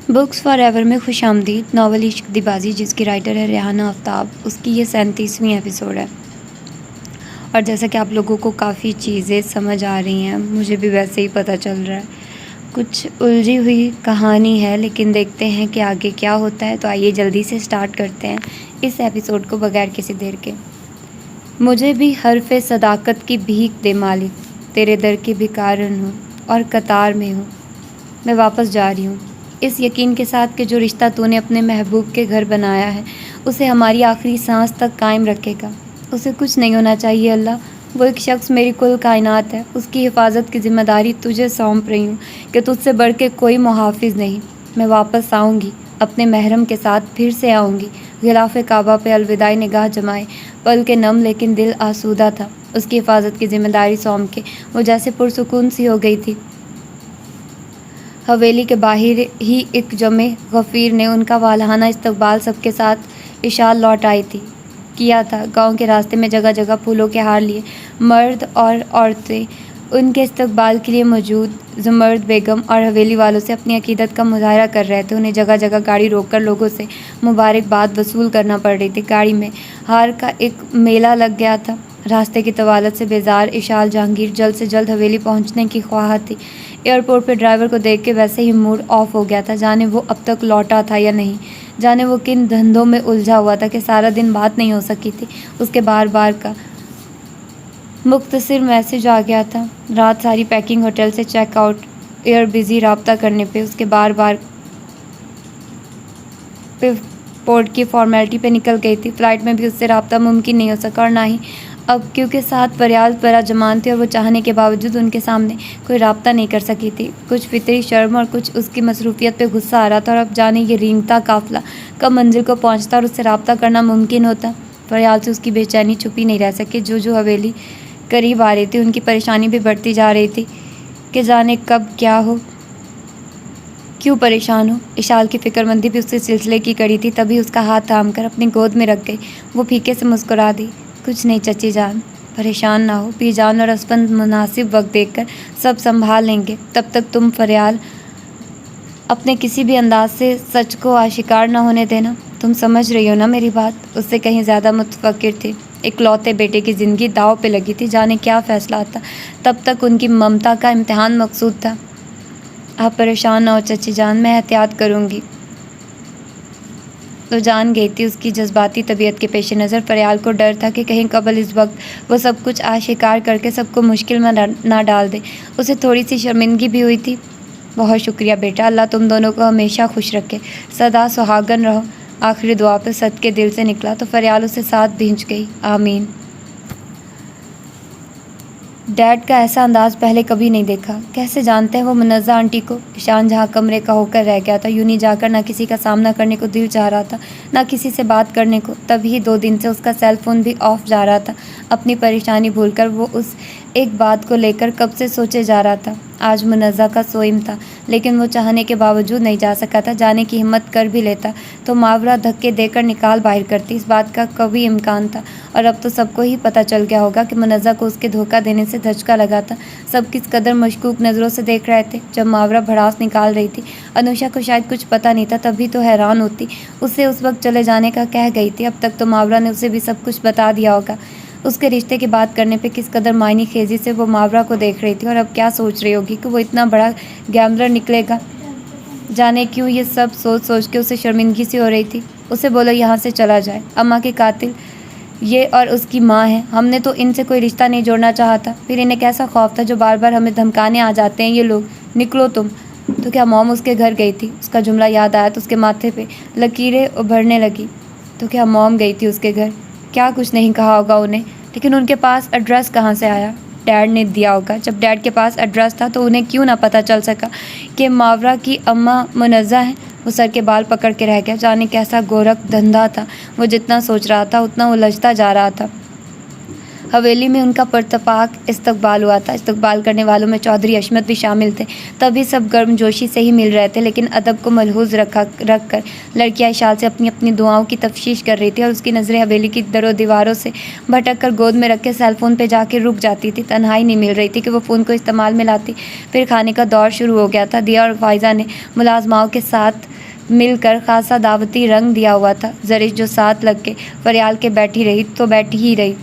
Books for ever में खुशामदीद। Novel इश्क दीबाजी जिसकी राइटर है रेहाना आफ्ताब, उसकी ये 37वीं एपिसोड है। और जैसा कि आप लोगों को काफ़ी चीज़ें समझ आ रही हैं, मुझे भी वैसे ही पता चल रहा है। कुछ उलझी हुई कहानी है, लेकिन देखते हैं कि आगे क्या होता है। तो आइए जल्दी से स्टार्ट करते हैं इस एपिसोड को बगैर किसी देर के। मुझे भी हर्फ़े सदाकत की भीख दे मालिक, तेरे दर की भिखारन हूँ और कतार में हूँ। मैं वापस जा रही हूँ, इस यकीन के साथ कि जो रिश्ता तूने अपने महबूब के घर बनाया है उसे हमारी आखिरी सांस तक कायम रखेगा। उसे कुछ नहीं होना चाहिए अल्लाह। वो एक शख्स मेरी कुल कायनात है, उसकी हिफाजत की ज़िम्मेदारी तुझे सौंप रही हूँ कि तुझसे बढ़ के कोई मुहाफिज नहीं। मैं वापस आऊँगी, अपने महरम के साथ फिर से आऊँगी। गिलाफ़े काबा पे अलविदाई निगाह जमाए, पल के नम लेकिन दिल आसूदा था। उसकी हिफाजत की ज़िम्मेदारी सौंप के वो जैसे पुरसुकून सी हो गई थी। हवेली के बाहर ही एक जमे गफ़ीर ने उनका वालहाना इस्तकबाल सबके साथ इशाल लौट आई थी किया था। गांव के रास्ते में जगह जगह फूलों के हार लिए मर्द और औरतें उनके इस्तकबाल के लिए मौजूद। जुमर्द बेगम और हवेली वालों से अपनी अकीदत का मुजाहरा कर रहे थे। उन्हें जगह जगह गाड़ी रोककर लोगों से मुबारकबाद वसूल करना पड़ रही थी। गाड़ी में हार का एक मेला लग गया था। रास्ते की तवालत से बेजार इशाल जहांगीर जल्द से जल्द हवेली पहुंचने की ख्वाह थी। एयरपोर्ट पर ड्राइवर को देख के वैसे ही मूड ऑफ हो गया था। जाने वो अब तक लौटा था या नहीं, जाने वो किन धंधों में उलझा हुआ था कि सारा दिन बात नहीं हो सकी थी। उसके बार बार का मुख्तसर मैसेज आ गया था। रात सारी पैकिंग, होटल से चेकआउट, एयर बिजी राब्ता करने पे उसके बार बार पे पोर्ट की फॉर्मेलिटी पे निकल गई थी। फ़्लाइट में भी उससे राब्ता मुमकिन नहीं हो सका और ना ही अब, क्योंकि साथ फरियाद बरा जमान थी और वो चाहने के बावजूद उनके सामने कोई राब्ता नहीं कर सकी थी। कुछ फितरी शर्म और कुछ उसकी मसरूफियत पे गुस्सा आ रहा था। और अब जाने ये रेंगता काफ़िला कब मंजिल को पहुंचता और उससे राब्ता करना मुमकिन होता। फरियाद से उसकी बेचैनी छुपी नहीं रह सकी। जो हवेली करीब आ रही थी उनकी परेशानी भी बढ़ती जा रही थी कि जाने कब क्या हो, क्यों परेशान हो। इशाल की फिक्रमंदी भी उससे सिलसिले की कड़ी थी। तभी उसका हाथ थाम कर अपनी गोद में रख गई। वो फीके से मुस्कुरा दी। कुछ नहीं चची जान, परेशान ना हो। पीजान और हस्बैंड मुनासिब वक्त देखकर सब संभाल लेंगे। तब तक तुम फरियाल अपने किसी भी अंदाज से सच को आशिकार ना होने देना। तुम समझ रही हो ना मेरी बात। उससे कहीं ज़्यादा मुतफक्किर थी। इकलौते बेटे की ज़िंदगी दाव पे लगी थी। जाने क्या फ़ैसला आता। तब तक उनकी ममता का इम्तिहान मकसूद था। आप परेशान ना हो चची जान, मैं एहतियात करूँगी। तो जान गई थी उसकी जज्बाती तबीयत के पेश नज़र। फरियाल को डर था कि कहीं कबल इस वक्त वो सब कुछ आशिकार करके सबको मुश्किल में ना डाल दे। उसे थोड़ी सी शर्मिंदगी भी हुई थी। बहुत शुक्रिया बेटा, अल्लाह तुम दोनों को हमेशा खुश रखे, सदा सुहागन रहो। आखिरी दुआ पे सद के दिल से निकला तो फरियाल उसे साथ भींच गई। आमीन। डैड का ऐसा अंदाज पहले कभी नहीं देखा। कैसे जानते हैं वो मुनज़्ज़ा आंटी को। ईशान जहाँ कमरे का होकर रह गया था। यूं नहीं जाकर ना किसी का सामना करने को दिल चाह रहा था, ना किसी से बात करने को। तभी 2 दिन से उसका सेल फ़ोन भी ऑफ जा रहा था। अपनी परेशानी भूलकर वो उस एक बात को लेकर कब से सोचे जा रहा था। आज मुनज़्ज़ा का सोइम था, लेकिन वो चाहने के बावजूद नहीं जा सका था। जाने की हिम्मत कर भी लेता तो मावरा धक्के देकर निकाल बाहर करती। इस बात का कभी इम्कान था। और अब तो सबको ही पता चल गया होगा कि मुनज़्ज़ा को उसके धोखा देने से धचका लगा था। सब किस कदर मशकूक नज़रों से देख रहे थे। जब मावरा भड़ास निकाल रही थी, अनुषा को शायद कुछ पता नहीं था, तभी तो हैरान होती। उससे उस वक्त चले जाने का कह गई थी। अब तक तो मावरा ने उसे भी सब कुछ बता दिया होगा। उसके रिश्ते की बात करने पे किस कदर मायनी खेजी से वो मावरा को देख रही थी। और अब क्या सोच रही होगी कि वो इतना बड़ा गैम्बलर निकलेगा। जाने क्यों ये सब सोच सोच के उसे शर्मिंदगी सी हो रही थी। उसे बोलो यहाँ से चला जाए। अम्मा के कातिल ये और उसकी माँ है। हमने तो इनसे कोई रिश्ता नहीं जोड़ना चाहा था, फिर इन्हें कैसा खौफ था जो बार बार हमें धमकाने आ जाते हैं ये लोग। निकलो तुम। तो क्या मॉम उसके घर गई थी? उसका जुमला याद आया तो उसके माथे पे लकीरें उभरने लगी। तो क्या मॉम गई थी उसके घर? क्या कुछ नहीं कहा होगा उन्हें, लेकिन उनके पास एड्रेस कहाँ से आया? डैड ने दिया होगा। जब डैड के पास एड्रेस था तो उन्हें क्यों ना पता चल सका कि मावरा की अम्मा मुनज़्ज़ा है। वो सर के बाल पकड़ के रह गया। जाने कैसा गोरख धंधा था। वो जितना सोच रहा था उतना उलझता जा रहा था। हवेली में उनका परतपाक इस्तकबाल हुआ था। इस्तकबाल करने वालों में चौधरी अशमत भी शामिल थे। तभी सब गर्मजोशी से ही मिल रहे थे, लेकिन अदब को मलहूज़ रख कर लड़कियां इशाल से अपनी अपनी दुआओं की तफ्शीश कर रही थी। और उसकी नज़रें हवेली की दरों दीवारों से भटक कर गोद में रख के सेल फ़ोन पर जाके रुक जाती थी। तन्हाई नहीं मिल रही थी कि वो फ़ोन को इस्तेमाल में लाती। फिर खाने का दौर शुरू हो गया था। दिया और फायज़ा ने मुलाजमाओं के साथ मिलकर खासा दावती रंग दिया हुआ था। जरीश जो साथ लग के फरियाल के बैठी रही तो बैठी ही रही।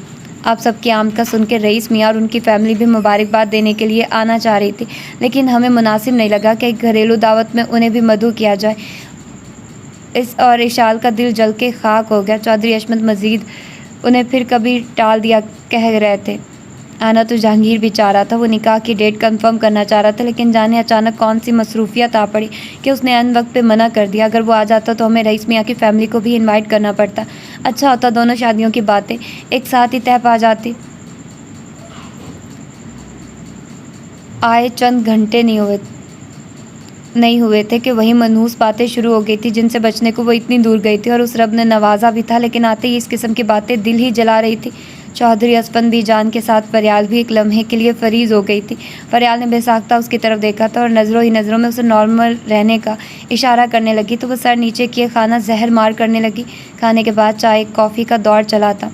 आप सबकी आमद का सुन के रईस मियाँ और उनकी फैमिली भी मुबारकबाद देने के लिए आना चाह रही थी, लेकिन हमें मुनासिब नहीं लगा कि एक घरेलू दावत में उन्हें भी मदऊ किया जाए। और इशाल का दिल जल के खाक हो गया। चौधरी अशमत मजीद उन्हें फिर कभी टाल दिया कह रहे थे। आना तो जहांगीर भी चाह रहा था, वो निकाह की डेट कंफर्म करना चाह रहा था, लेकिन जाने अचानक कौन सी मसरूफियत आ पड़ी कि उसने अन वक्त पे मना कर दिया। अगर वो आ जाता तो हमें रईस मियाँ की फैमिली को भी इनवाइट करना पड़ता। अच्छा होता दोनों शादियों की बातें एक साथ ही तय पा जाती। आए चंद घंटे नहीं हुए थे कि वही मनहूस बातें शुरू हो गई थी जिनसे बचने को वो इतनी दूर गई थी, और उस रब ने नवाजा भी था, लेकिन आते ही इस किस्म की बातें दिल ही जला रही थी। चौधरी असफन भी जान के साथ फरियाल भी एक लम्हे के लिए फरीज हो गई थी। फरियाल ने बेसाख्ता उसकी तरफ देखा था और नज़रों ही नज़रों में उसे नॉर्मल रहने का इशारा करने लगी, तो वह सर नीचे किए खाना जहर मार करने लगी। खाने के बाद चाय कॉफ़ी का दौर चला था।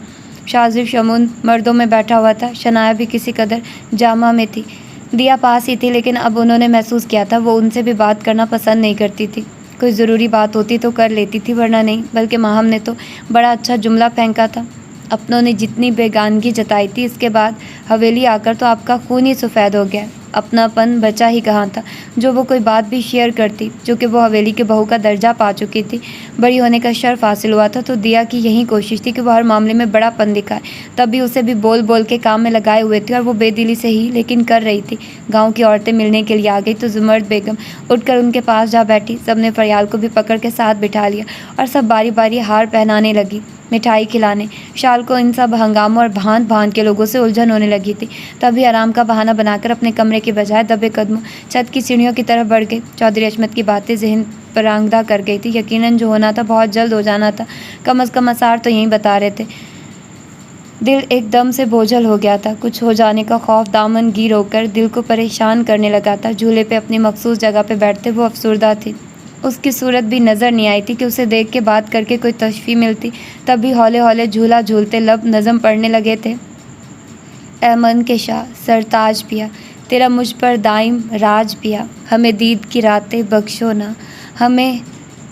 शाजिब शमून मर्दों में बैठा हुआ था, शनाया भी किसी कदर जामा में थी। दिया पास ही थी, लेकिन अब उन्होंने महसूस किया था वो उनसे भी बात करना पसंद नहीं करती थी। कोई ज़रूरी बात होती तो कर लेती थी, वरना नहीं। बल्कि माहम ने तो बड़ा अच्छा जुमला फेंका था। अपनों ने जितनी बेगानगी जताई थी, इसके बाद हवेली आकर तो आपका खून ही सफ़ेद हो गया। अपनापन बचा ही कहाँ था जो वो कोई बात भी शेयर करती, जो कि वो हवेली के बहू का दर्जा पा चुकी थी। बड़ी होने का शर्फ हासिल हुआ था, तो दिया की यही कोशिश थी कि वो हर मामले में बड़ापन दिखाए। तब भी उसे भी बोल बोल के काम में लगाए हुए थे, और वो बेदिली से ही लेकिन कर रही थी। गाँव की औरतें मिलने के लिए आ गई तो जुमर्द बेगम उठकर उनके पास जा बैठी। सब ने फरियाल को भी पकड़ के साथ बिठा लिया और सब बारी बारी हार पहनाने लगी, मिठाई खिलाने। शाल को इन सब हंगामों और भांत भांत के लोगों से उलझन होने लगी थी। तभी आराम का बहाना बनाकर अपने कमरे के बजाय दबे कदमों छत की सीढ़ियों की तरफ बढ़ गई। चौधरी अशमत की बातें जहन परांगदा कर गई थी। यकीनन जो होना था बहुत जल्द हो जाना था। कम अज़ कम आसार तो यहीं बता रहे थे। दिल एकदम से बोझल हो गया था। कुछ हो जाने का खौफ दामन गिर होकर दिल को परेशान करने लगा था। झूले पे अपनी मखसूस जगह पे बैठते वो अफसुर्दा थी। उसकी सूरत भी नज़र नहीं आई थी कि उसे देख के बात करके कोई तशफ़ी मिलती। तब भी हौले हौले झूला झूलते लब नज़म पढ़ने लगे थे। ए मन के शाह सरताज पिया, तेरा मुझ पर दाइम राज पिया। हमें दीद की रातें बख्शो ना, हमें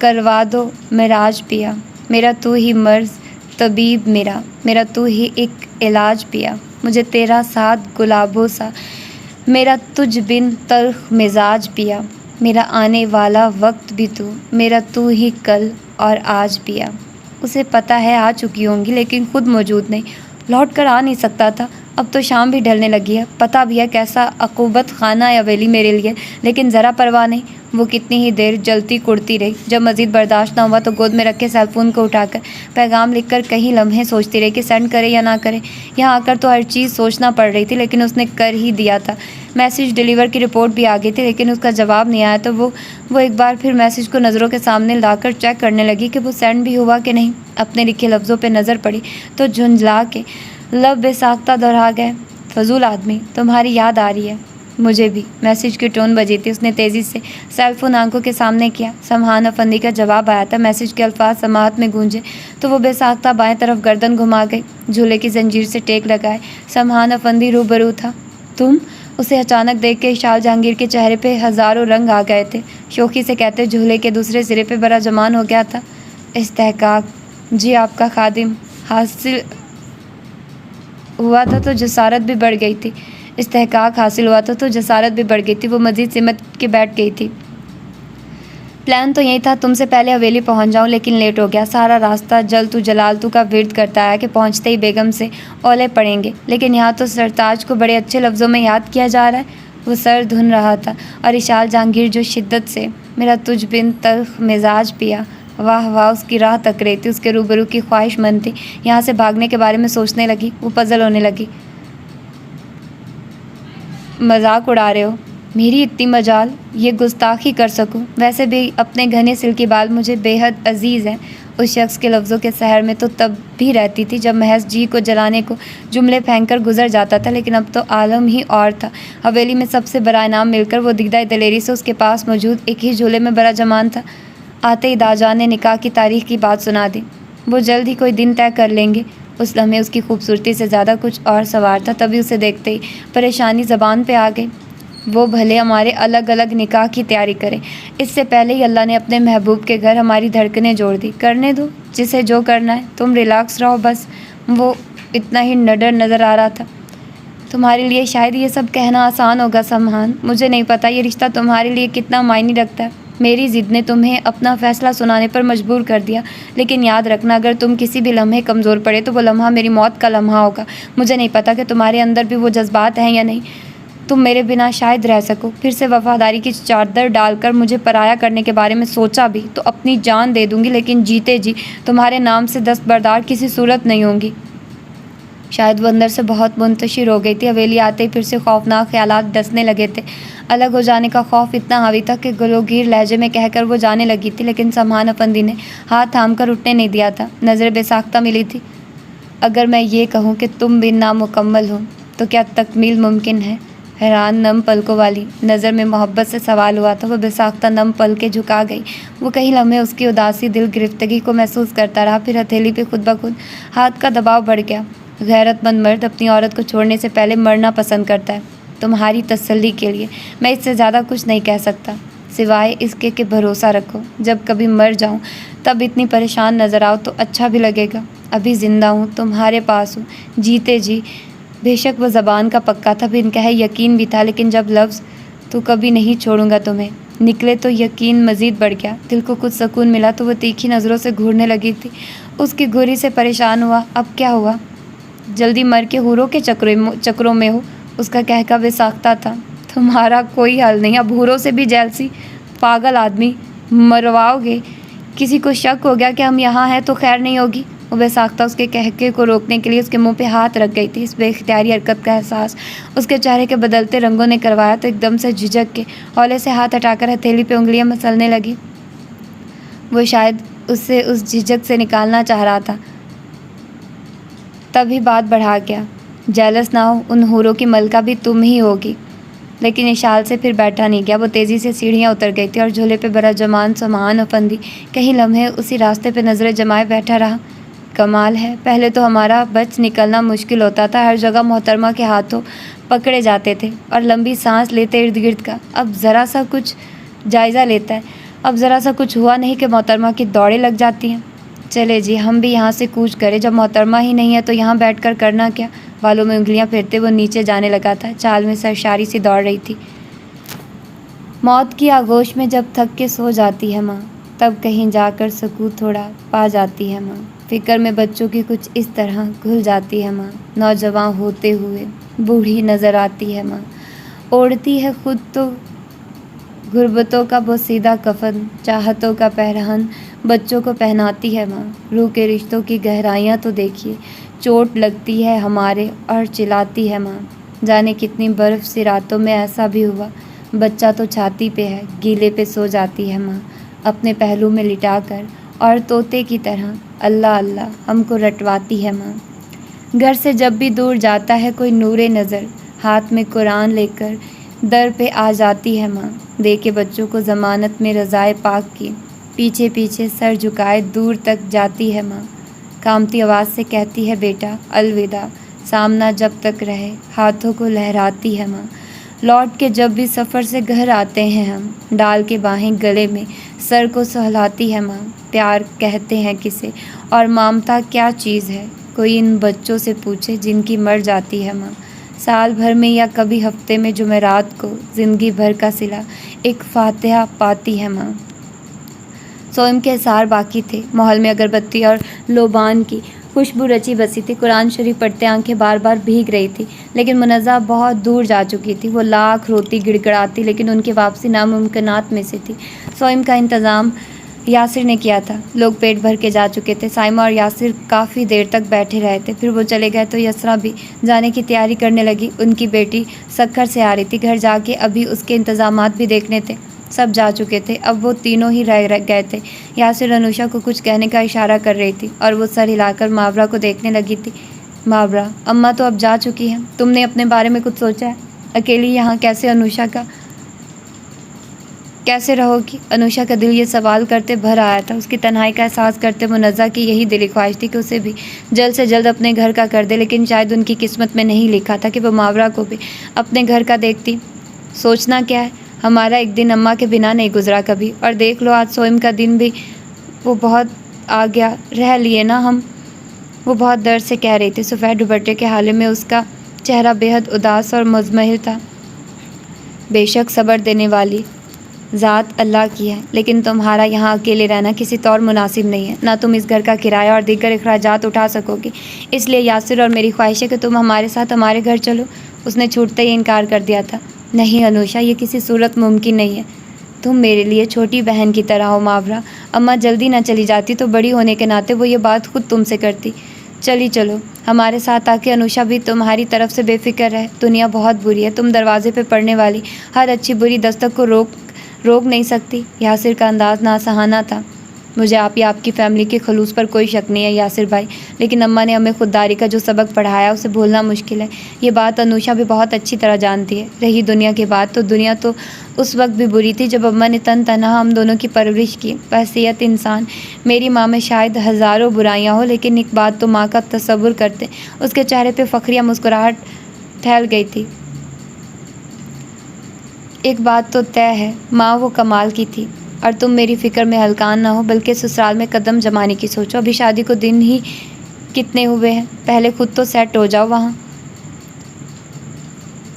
करवा दो मेराज पिया। मेरा तू ही मर्ज़ तबीब मेरा तू ही एक इलाज पिया। मुझे तेरा साथ गुलाबों सा, मेरा तुझ बिन तल्ख मिजाज पिया। मेरा आने वाला वक्त भी तू, मेरा तू ही कल और आज पिया। उसे पता है आ चुकी होंगी, लेकिन खुद मौजूद नहीं, लौट कर आ नहीं सकता था। अब तो शाम भी ढलने लगी है। पता भी है कैसा अकूबत खाना है हवेली मेरे लिए, लेकिन ज़रा परवाह नहीं। वो कितनी ही देर जलती कुड़ती रही। जब मज़ीद बर्दाश्त न हुआ तो गोद में रखे सेलफोन को उठाकर पैगाम लिखकर कई लम्हे सोचती रही कि सेंड करे या ना करे। यहाँ आकर तो हर चीज़ सोचना पड़ रही थी, लेकिन उसने कर ही दिया था। मैसेज डिलीवर की रिपोर्ट भी आ गई थी, लेकिन उसका जवाब नहीं आया। तो वो एक बार फिर मैसेज को नज़रों के सामने लाकर चेक करने लगी कि वो सेंड भी हुआ कि नहीं। अपने लिखे लफ्ज़ों पर नज़र पड़ी तो झुंझला के लब बेसाख्ता दोहरा गए। फजूल आदमी, तुम्हारी याद आ रही है। मुझे भी। मैसेज की टोन बजी थी। उसने तेज़ी से सेलफोन आंखों के सामने किया। समहान अफंदी का जवाब आया था। मैसेज के अल्फाज समाअत में गूंजे तो वो बेसाख्ता बाएं तरफ गर्दन घुमा गई, झूले की जंजीर से टेक लगाए। समहान अफंदी रूबरू था। तुम? उसे अचानक देख के इशाल जहांगीर के चेहरे पे हज़ारों रंग आ गए थे। शौकी से कहते झूले के दूसरे सिरे पे बड़ा जमान हो गया था। इस्तेहकाक, जी आपका खादिम। हासिल हुआ था तो जसारत भी बढ़ गई थी। इस्तेहकाक हासिल हुआ था तो जसारत भी बढ़ गई थी। वो मज़ीद सिमट के बैठ गई थी। प्लान तो यही था तुमसे पहले हवेली पहुंच जाऊं, लेकिन लेट हो गया। सारा रास्ता जलतू जलालतू का विर्द करता है कि पहुंचते ही बेगम से ओले पड़ेंगे, लेकिन यहाँ तो सरताज को बड़े अच्छे लफ्ज़ों में याद किया जा रहा है। वो सर धुन रहा था और इशाल जहांगीर जो शिद्दत से मेरा तुझ बिन तल्ख मिजाज पिया, वाह वाह, उसकी राह तक रही थी। उसके रूबरू की ख्वाहिशमंद थी। यहाँ से भागने के बारे में सोचने लगी। वो पजल होने लगी। मजाक उड़ा रहे हो? मेरी इतनी मजाल ये गुस्ताखी कर सकूं? वैसे भी अपने घने सिल्की बाल मुझे बेहद अजीज़ हैं। उस शख्स के लफ्ज़ों के सहर में तो तब भी रहती थी जब महज जी को जलाने को जुमले फेंक कर गुजर जाता था, लेकिन अब तो आलम ही और था। हवेली में सबसे बड़ा इनाम मिलकर वो दिग्दाई दलेरी से उसके पास मौजूद एक ही झूले में बड़ा जमान था। आते ही दाजान ने निकाह की तारीख की बात सुना दी। वो जल्द ही कोई दिन तय कर लेंगे। उस लम्हे उसकी खूबसूरती से ज़्यादा कुछ और सवार था। तभी उसे देखते ही परेशानी ज़बान पे आ गई। वो भले हमारे अलग अलग निकाह की तैयारी करें, इससे पहले ही अल्लाह ने अपने महबूब के घर हमारी धड़कनें जोड़ दी। करने दो जिसे जो करना है, तुम रिलैक्स रहो बस। वो इतना ही निडर नज़र आ रहा था। तुम्हारे लिए शायद ये सब कहना आसान होगा सम्मान, मुझे नहीं पता ये रिश्ता तुम्हारे लिए कितना मायने रखता है। मेरी ज़िद ने तुम्हें अपना फ़ैसला सुनाने पर मजबूर कर दिया, लेकिन याद रखना अगर तुम किसी भी लम्हे कमज़ोर पड़े तो वो लम्हा मेरी मौत का लम्हा होगा। मुझे नहीं पता कि तुम्हारे अंदर भी वो जज्बात हैं या नहीं। तुम मेरे बिना शायद रह सको। फिर से वफ़ादारी की चादर डालकर मुझे पराया करने के बारे में सोचा भी तो अपनी जान दे दूँगी, लेकिन जीते जी तुम्हारे नाम से दस्तबरदार किसी सूरत नहीं होंगी। शायद वो अंदर से बहुत मुंतशिर हो गई थी। हवेली आते ही फिर से खौफनाक ख्यालात डसने लगे थे। अलग हो जाने का खौफ इतना हावी था कि गलोगीर लहजे में कहकर वो जाने लगी थी, लेकिन सम्मान अफंदी ने हाथ थाम कर उठने नहीं दिया था। नज़रें बेसाख्ता मिली थी। अगर मैं ये कहूँ कि तुम बिन नामुकम्मल हो तो क्या तकमील मुमकिन है? हैरान नम पलकों वाली नज़र में मोहब्बत से सवाल हुआ था। वो बेसाख्ता नम पलकें झुका गई। वो कई लम्हे उसकी उदासी दिल गिरफ्तगी को महसूस करता रहा। फिर हथेली पे खुद ब खुद हाथ का दबाव बढ़ गया। गैरतमंद मर्द अपनी औरत को छोड़ने से पहले मरना पसंद करता है। तुम्हारी तसल्ली के लिए मैं इससे ज़्यादा कुछ नहीं कह सकता, सिवाय इसके कि भरोसा रखो, जब कभी मर जाऊँ तब इतनी परेशान नज़र आओ तो अच्छा भी लगेगा। अभी ज़िंदा हूँ, तुम्हारे पास हूँ, जीते जी। बेशक वो ज़बान का पक्का था, बिन कहे यकीन भी था, लेकिन जब लफ्ज़ तो कभी नहीं छोड़ूंगा तुम्हें निकले तो यकीन मज़ीद बढ़ गया। दिल को कुछ सुकून मिला तो वो तीखी नज़रों से घूरने लगी थी। उसकी घुरी से परेशान हुआ। अब क्या हुआ? जल्दी मर के हूरों के चक्रों में हो, उसका कहका बेसाख्ता था। तुम्हारा कोई हाल नहीं, अब हूरों से भी जैलसी। पागल आदमी, मरवाओगे? किसी को शक हो गया कि हम यहाँ हैं तो खैर नहीं होगी। वो बेसाख्ता उसके कहके को रोकने के लिए उसके मुंह पे हाथ रख गई थी। इस बेख्तियारी हरकत का एहसास उसके चेहरे के बदलते रंगों ने करवाया तो एकदम से झिझक के हौले से हाथ हटाकर हथेली पे उंगलियां मसलने लगी। वो शायद उससे उस झिझक से निकालना चाह रहा था, तभी बात बढ़ा गया। जेलस ना हो, उन हूरों की मलका भी तुम ही होगी। लेकिन इशाल से फिर बैठा नहीं गया। वो तेज़ी से सीढ़ियाँ उतर गई थी और झूले पे बड़ा जमान सम्मान अफंदी कई लम्हे उसी रास्ते पे नज़रें जमाए बैठा रहा। कमाल है, पहले तो हमारा बच निकलना मुश्किल होता था। हर जगह मोहतरमा के हाथों पकड़े जाते थे और लंबी सांस लेते इर्द गिर्द का। अब ज़रा सा कुछ जायज़ा लेता है। अब ज़रा सा कुछ हुआ नहीं कि मोहतरमा की दौड़ें लग जाती हैं। चले जी, हम भी यहाँ से कूच करें। जब मोहतरमा ही नहीं है तो यहाँ बैठकर करना क्या? बालों में उंगलियाँ फेरते वो नीचे जाने लगा था। चाल में सरशारी सी दौड़ रही थी। मौत की आगोश में जब थक के सो जाती है माँ, तब कहीं जाकर सुकून थोड़ा पा जाती है माँ। फिक्र में बच्चों की कुछ इस तरह घुल जाती है माँ। नौजवान होते हुए बूढ़ी नज़र आती है माँ। ओढ़ती है खुद तो गुर्बतों का वो सीधा कफन, चाहतों का पहरहन बच्चों को पहनाती है माँ। रूह के रिश्तों की गहराइयाँ तो देखिए, चोट लगती है हमारे और चिल्लाती है माँ। जाने कितनी बर्फ़ सी रातों में ऐसा भी हुआ। बच्चा तो छाती पे है, गीले पे सो जाती है माँ, अपने पहलू में लिटाकर, और तोते की तरह अल्लाह अल्लाह हमको रटवाती है माँ। घर से जब भी दूर जाता है कोई नूरे नज़र, हाथ में कुरान लेकर दर पे आ जाती है माँ। दे के बच्चों को ज़मानत में रज़ाए पाक की, पीछे पीछे सर झुकाए दूर तक जाती है माँ। कामती आवाज़ से कहती है बेटा अलविदा, सामना जब तक रहे, हाथों को लहराती है माँ। लौट के जब भी सफ़र से घर आते हैं हम, डाल के बाहें गले में सर को सहलाती है माँ। प्यार कहते हैं किसे और ममता क्या चीज़ है, कोई इन बच्चों से पूछे जिनकी मर जाती है माँ। साल भर में या कभी हफ्ते में जुमेरात को ज़िंदगी भर का सिला एक फातिहा पाती है माँ। सोम के सार बाकी थे। माहौल में अगरबत्ती और लोबान की खुशबू रची बसी थी। कुरान शरीफ पढ़ते आंखें बार बार भीग रही थी, लेकिन मुनज़्ज़ा बहुत दूर जा चुकी थी। वो लाख रोती गिड़गिड़ाती, लेकिन उनकी वापसी नामुमकिनात में से थी। सोम का इंतज़ाम यासिर ने किया था। लोग पेट भर के जा चुके थे। साइमा और यासिर काफ़ी देर तक बैठे रहे थे। फिर वो चले गए तो यसरा भी जाने की तैयारी करने लगी। उनकी बेटी सक्खर से आ रही थी। घर जाके अभी उसके इंतज़ामात भी देखने थे। सब जा चुके थे, अब वो तीनों ही रह गए थे। यासिर अनुषा को कुछ कहने का इशारा कर रही थी और वो सर हिलाकर मावरा को देखने लगी थी। मावरा, अम्मा तो अब जा चुकी हैं, तुमने अपने बारे में कुछ सोचा है? अकेली यहाँ कैसे अनुषा का कैसे रहोगी? अनुषा का दिल ये सवाल करते भर आया था। उसकी तन्हाई का एहसास करते मुनज़्ज़ा की यही दिली ख्वाहिश थी कि उसे भी जल्द से जल्द अपने घर का कर दे, लेकिन शायद उनकी किस्मत में नहीं लिखा था कि वो मावरा को भी अपने घर का देखती। सोचना क्या है, हमारा एक दिन अम्मा के बिना नहीं गुजरा कभी। और देख लो आज सोइम का दिन भी वो बहुत आ गया, रह लिए ना हम। वो बहुत दर्द से कह रही थी। सफ़ेद दुपट्टे के हाले में उसका चेहरा बेहद उदास और मुज़म्मिल था। बेशक सब्र देने वाली ज़ात अल्लाह की है, लेकिन तुम्हारा यहाँ अकेले रहना किसी तौर मुनासिब नहीं है। ना तुम इस घर का किराया और दीगर अखराजात उठा सकोगे। इसलिए यासिर और मेरी ख्वाहिश है कि तुम हमारे साथ हमारे घर चलो। उसने छूटते ही इनकार कर दिया था। नहीं अनुषा, ये किसी सूरत मुमकिन नहीं है। तुम मेरे लिए छोटी बहन की तरह हो मावरा। अम्मा जल्दी ना चली जाती तो बड़ी होने के नाते वो ये बात खुद तुमसे करती। चली चलो हमारे साथ, ताकि अनुषा भी तुम्हारी तरफ से बेफिक्र रहे। दुनिया बहुत बुरी है, तुम दरवाजे पे पड़ने वाली हर अच्छी बुरी दस्तक को रोक नहीं सकती। यासिर का अंदाज नासहाना था। मुझे आप या आपकी फ़ैमिली के खलूस पर कोई शक नहीं है यासिर भाई, लेकिन अम्मा ने हमें खुददारी का जो सबक पढ़ाया उसे भूलना मुश्किल है। ये बात अनुषा भी बहुत अच्छी तरह जानती है। रही दुनिया की बात, तो दुनिया तो उस वक्त भी बुरी थी जब अम्मा ने तन तनहा हम दोनों की परवरिश की। बहसीयत इंसान मेरी माँ में शायद हज़ारों बुराइयाँ हो, लेकिन एक बात तो माँ का तसव्वुर करते, उसके चेहरे पर फ़ख्रिया मुस्कुराहट फैल गई थी। एक बात तो तय है, माँ वो कमाल की थी। और तुम मेरी फ़िक्र में हलकान ना हो, बल्कि ससुराल में कदम जमाने की सोचो। अभी शादी को दिन ही कितने हुए हैं, पहले खुद तो सेट हो जाओ वहाँ।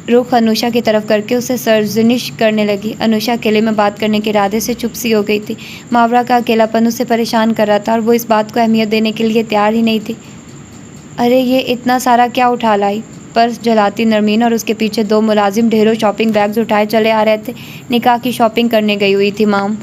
रुख अनुषा की तरफ करके उसे सर्जनिश करने लगी। अनुषा अकेले में बात करने के इरादे से चुप सी हो गई थी। मावरा का अकेलापन उसे परेशान कर रहा था और वो इस बात को अहमियत देने के लिए तैयार ही नहीं थी। अरे ये इतना सारा क्या उठा लाई? पर्स जलाती नरमीन और उसके पीछे दो मुलाजिम ढेरों शॉपिंग बैग्स उठाए चले आ रहे थे। निकाह की शॉपिंग करने गई हुई थी माम,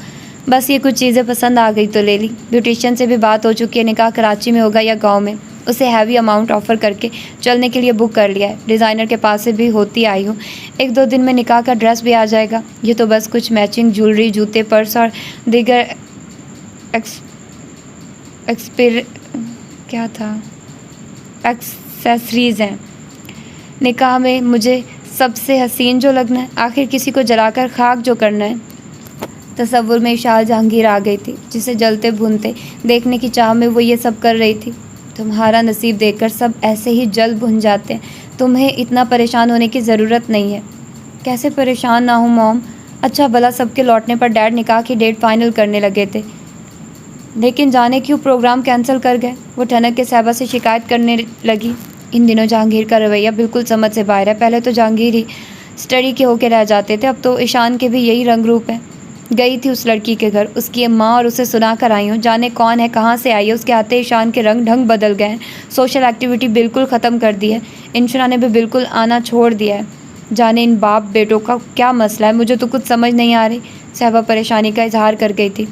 बस ये कुछ चीज़ें पसंद आ गई तो ले ली। ब्यूटिशियन से भी बात हो चुकी है, निकाह कराची में होगा या गांव में। उसे हैवी अमाउंट ऑफ़र करके चलने के लिए बुक कर लिया है। डिज़ाइनर के पास से भी होती आई हूँ, 1-2 दिन में निकाह का ड्रेस भी आ जाएगा। ये तो बस कुछ मैचिंग ज्वेलरी, जूते, पर्स और दीगर एक्सेसरीज़ हैं। निकाह में मुझे सबसे हसीन जो लगना है, आखिर किसी को जलाकर खाक जो करना है। तसव्वुर में इशाल जहांगीर आ गई थी, जिसे जलते भुनते देखने की चाह में वो ये सब कर रही थी। तुम्हारा नसीब देखकर सब ऐसे ही जल भुन जाते हैं, तुम्हें इतना परेशान होने की ज़रूरत नहीं है। कैसे परेशान ना हूँ मॉम? अच्छा भला सबके लौटने पर डैड निकाह की डेट फाइनल करने लगे थे, लेकिन जाने क्यों प्रोग्राम कैंसिल कर गए। वो ठनक के साहबा से शिकायत करने लगी। इन दिनों जहांगीर का रवैया बिल्कुल समझ से बाहर है। पहले तो जहांगीर ही स्टडी के होके रह जाते थे, अब तो ईशान के भी यही रंग रूप है। गई थी उस लड़की के घर, उसकी माँ और उसे सुना कर आई हूँ। जाने कौन है, कहाँ से आई है, उसके आते ईशान के रंग ढंग बदल गए हैं। सोशल एक्टिविटी बिल्कुल ख़त्म कर दी है। इंशरा ने भी बिल्कुल आना छोड़ दिया है। जाने इन बाप बेटों का क्या मसला है, मुझे तो कुछ समझ नहीं आ रही। साहबा परेशानी का इजहार कर गई थी।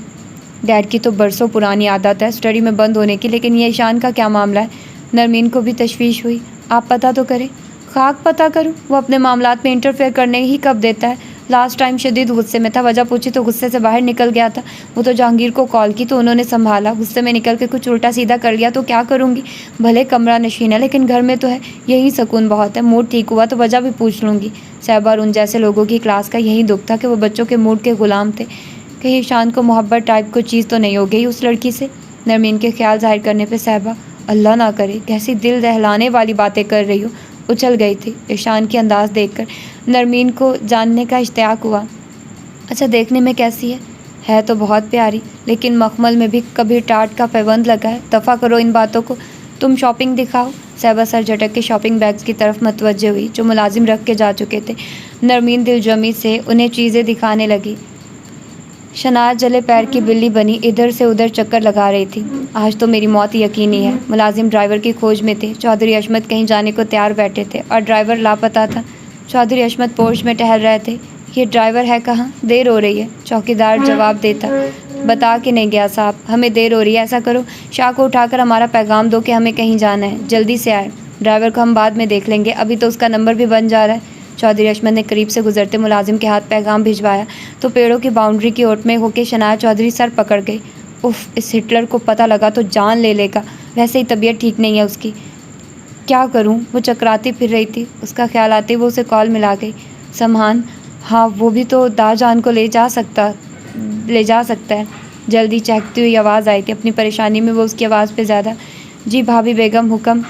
डैड की तो बरसों पुरानी आदत है स्टडी में बंद होने की, लेकिन ये ईशान का क्या मामला है? नरमीन को भी तशवीश हुई। आप पता तो करें। खाक पता करूं? वो अपने मामलात में इंटरफेयर करने ही कब देता है। लास्ट टाइम शदीद गुस्से में था, वजह पूछी तो गुस्से से बाहर निकल गया था। वो तो जहांगीर को कॉल की तो उन्होंने संभाला, गुस्से में निकल के कुछ उल्टा सीधा कर लिया तो क्या करूँगी। भले कमरा नशीन है, लेकिन घर में तो है, यही सुकून बहुत है। मूड ठीक हुआ तो वजह भी पूछ लूँगी। साहबा और उन जैसे लोगों की क्लास का यही दुख था कि वो बच्चों के मूड के गुलाम थे। कहीं ईशान को मोहब्बत टाइप को चीज़ तो नहीं हो गई उस लड़की से। नरमीन के ख्याल जाहिर करने पर साहबा, अल्लाह ना करे कैसी दिल दहलाने वाली बातें कर रही हो, उछल गई थी। ईशान की अंदाज़ देखकर नरमीन को जानने का इश्तियाक हुआ। अच्छा देखने में कैसी है तो बहुत प्यारी, लेकिन मखमल में भी कभी टाट का पैबंद लगा है। दफ़ा करो इन बातों को, तुम शॉपिंग दिखाओ। साहबा सर झटक के शॉपिंग बैग्स की तरफ मतवज्जे हुई जो मुलाजिम रख के जा चुके थे। नरमीन दिलजमी से उन्हें चीज़ें दिखाने लगी। शनाज जले पैर की बिल्ली बनी इधर से उधर चक्कर लगा रही थी। आज तो मेरी मौत यकीनी है। मुलाजिम ड्राइवर की खोज में थे। चौधरी अशमत कहीं जाने को तैयार बैठे थे और ड्राइवर लापता था। चौधरी अशमत पोर्च में टहल रहे थे। ये ड्राइवर है कहाँ? देर हो रही है। चौकीदार जवाब देता, बता के नहीं गया साहब, हमें देर हो रही है। ऐसा करो शाह को उठाकर हमारा पैगाम दो कि हमें कहीं जाना है, जल्दी से आए। ड्राइवर को हम बाद में देख लेंगे, अभी तो उसका नंबर भी बन जा रहा है। चौधरी अशमत ने करीब से गुजरते मुलाजिम के हाथ पैगाम भिजवाया तो पेड़ों की बाउंड्री की ओट में होकर शनाया चौधरी सर पकड़ गई। उफ, इस हिटलर को पता लगा तो जान ले लेगा। वैसे ही तबीयत ठीक नहीं है उसकी। क्या करूं? वो चकराती फिर रही थी। उसका ख्याल आते ही वो उसे कॉल मिला गई। समहान, हाँ वो भी तो दाजान को ले जा सकता है। जल्दी चहकती हुई आवाज़ आई थी। अपनी परेशानी में वो उसकी आवाज़ पे ज़्यादा, जी भाभी बेगम हुक्म,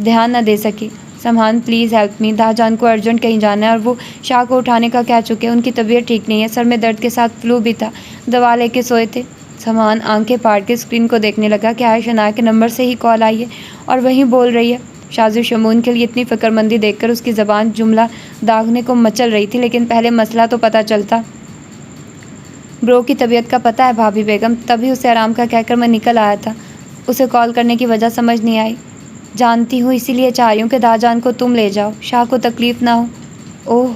ध्यान न दे सकी। समहान प्लीज़ हेल्प मी, दाजान को अर्जेंट कहीं जाना है और वो शाह को उठाने का कह चुके हैं। उनकी तबीयत ठीक नहीं है, सर में दर्द के साथ फ्लू भी था, दवा लेके सोए थे। समहान आंखें फाड़ के स्क्रीन को देखने लगा कि आयशा शनाया के नंबर से ही कॉल आई है और वहीं बोल रही है। शाज़ु शमून के लिए इतनी फ़िक्रमंदी देखकर उसकी ज़बान जुमला दागने को मचल रही थी, लेकिन पहले मसला तो पता चलता। ब्रो की तबीयत का पता है भाभी बेगम, तभी उसे आराम का कहकर मैं निकल आया था। उसे कॉल करने की वजह समझ नहीं आई। जानती हूँ, इसीलिए चाह रही हूँ कि दाजान को तुम ले जाओ, शाह को तकलीफ़ ना हो। ओह,